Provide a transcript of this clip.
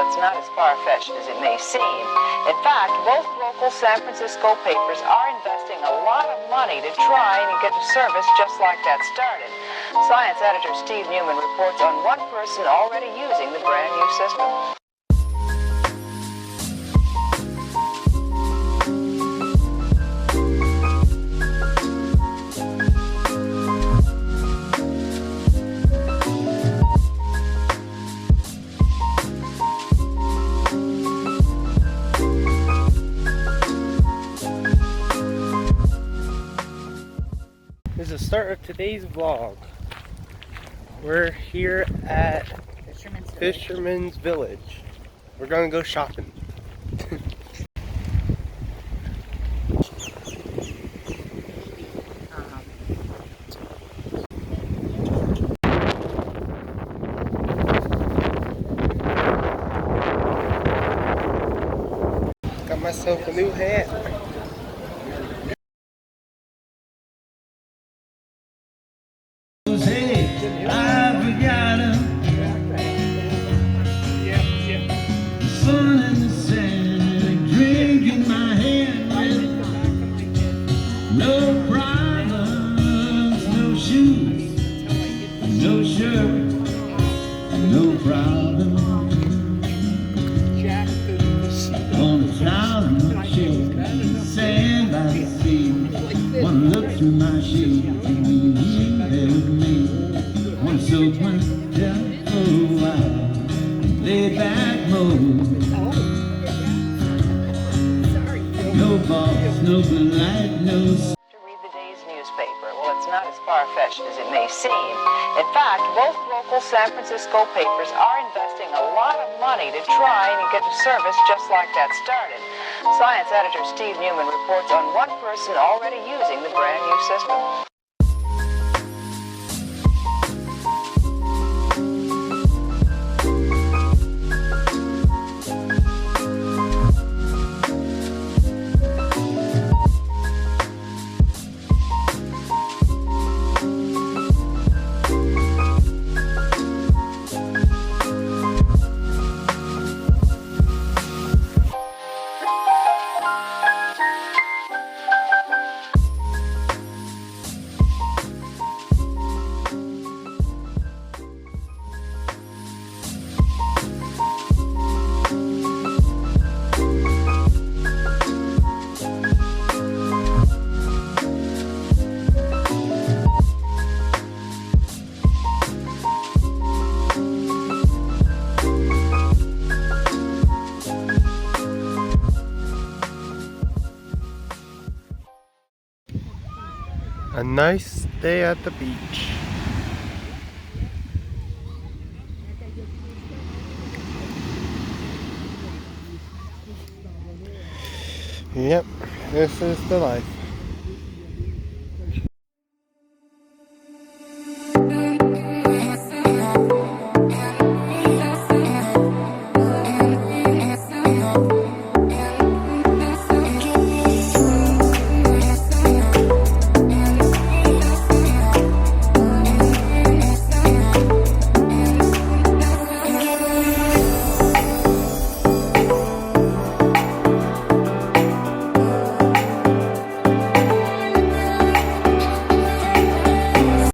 it's not as far-fetched as it may seem. In fact, both local San Francisco papers are investing a lot of money to try and get a service just like that started. Science editor Steve Newman reports on one person already using the brand new system. This is the start of today's vlog. We're here at Fisherman's Village. We're gonna go shopping. Got myself a new hat. Sun in the sand, a drink in my hand with no problems, no shoes, no shirt, no problem. On a thousand shades, sand by the sea. Wanna look through my shade, and you there with me. Wanna soak my breath for a while, lay back mode. No boss, no good light, no. To read the day's newspaper. Well, it's not as far-fetched as it may seem. In fact, both local San Francisco papers are investing a lot of money to try and get a service just like that started. Science editor Steve Newman reports on one person already using the brand new system. A nice day at the beach. Yep, this is the life.